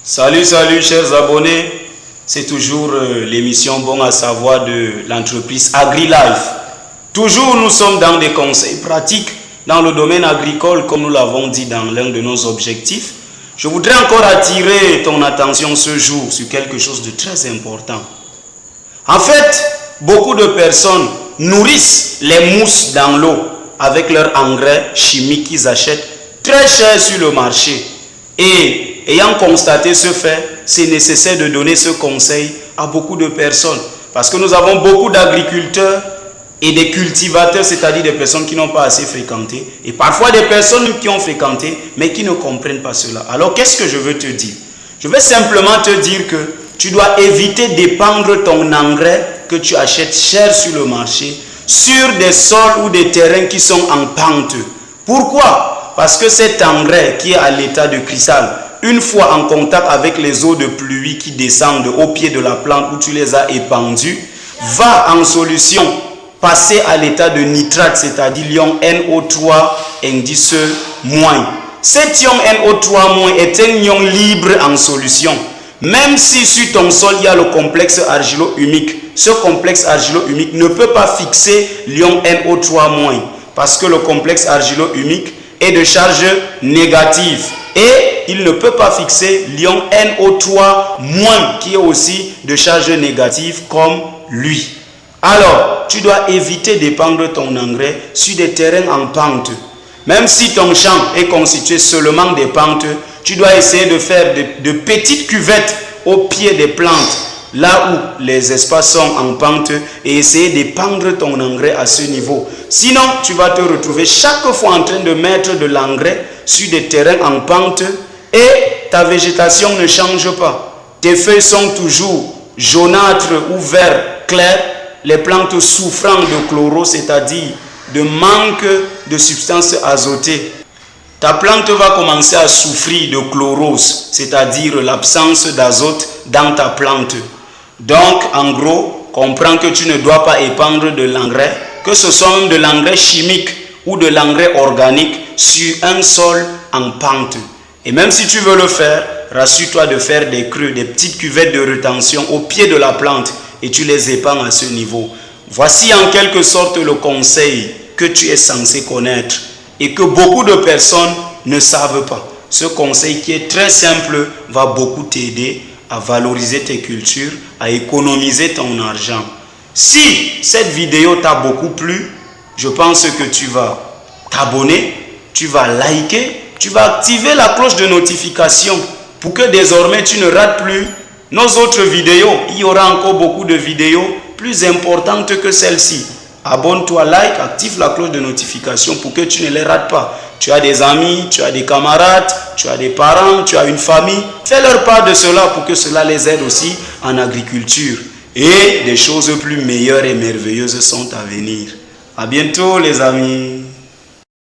Salut, salut chers abonnés, c'est toujours l'émission Bon à savoir de l'entreprise AgriLife. Toujours nous sommes dans des conseils pratiques dans le domaine agricole comme nous l'avons dit dans l'un de nos objectifs. Je voudrais encore attirer ton attention ce jour sur quelque chose de très important. En fait, beaucoup de personnes nourrissent les mousses dans l'eau avec leur engrais chimique qu'ils achètent très cher sur le marché. Et ayant constaté ce fait, c'est nécessaire de donner ce conseil à beaucoup de personnes. Parce que nous avons beaucoup d'agriculteurs et des cultivateurs, c'est-à-dire des personnes qui n'ont pas assez fréquenté. Et parfois des personnes qui ont fréquenté, mais qui ne comprennent pas cela. Alors qu'est-ce que je veux te dire? Je vais simplement te dire que tu dois éviter d'épandre ton engrais que tu achètes cher sur le marché, sur des sols ou des terrains qui sont en pente. Pourquoi? Parce que cet engrais qui est à l'état de cristal, une fois en contact avec les eaux de pluie qui descendent au pied de la plante où tu les as épandues, va en solution passer à l'état de nitrate, c'est-à-dire ion NO3 indice moins. Cet ion NO3 moins est un ion libre en solution. Même si sur ton sol il y a le complexe argilo-humique, ce complexe argilo-humique ne peut pas fixer l'ion NO3 moins parce que le complexe argilo-humique est de charge négative et il ne peut pas fixer l'ion NO3 moins qui est aussi de charge négative comme lui. Alors, tu dois éviter d'épandre ton engrais sur des terrains en pente. Même si ton champ est constitué seulement des pentes, tu dois essayer de faire de petites cuvettes au pied des plantes, là où les espaces sont en pente, et essayer d'épandre ton engrais à ce niveau. Sinon, tu vas te retrouver chaque fois en train de mettre de l'engrais sur des terrains en pente et ta végétation ne change pas. Tes feuilles sont toujours jaunâtres ou vert clair, les plantes souffrant de chloro, c'est-à-dire de manque de substances azotées. Ta plante va commencer à souffrir de chlorose, c'est-à-dire l'absence d'azote dans ta plante. Donc, en gros, comprends que tu ne dois pas épandre de l'engrais, que ce soit même de l'engrais chimique ou de l'engrais organique sur un sol en pente. Et même si tu veux le faire, rassure-toi de faire des creux, des petites cuvettes de rétention au pied de la plante et tu les épands à ce niveau. Voici en quelque sorte le conseil que tu es censé connaître et que beaucoup de personnes ne savent pas. Ce conseil qui est très simple va beaucoup t'aider à valoriser tes cultures, à économiser ton argent. Si cette vidéo t'a beaucoup plu, je pense que tu vas t'abonner, tu vas liker, tu vas activer la cloche de notification pour que désormais tu ne rates plus nos autres vidéos. Il y aura encore beaucoup de vidéos plus importantes que celle-ci. Abonne-toi, like, active la cloche de notification pour que tu ne les rates pas. Tu as des amis, tu as des camarades, tu as des parents, tu as une famille. Fais-leur part de cela pour que cela les aide aussi en agriculture. Et des choses plus meilleures et merveilleuses sont à venir. À bientôt les amis.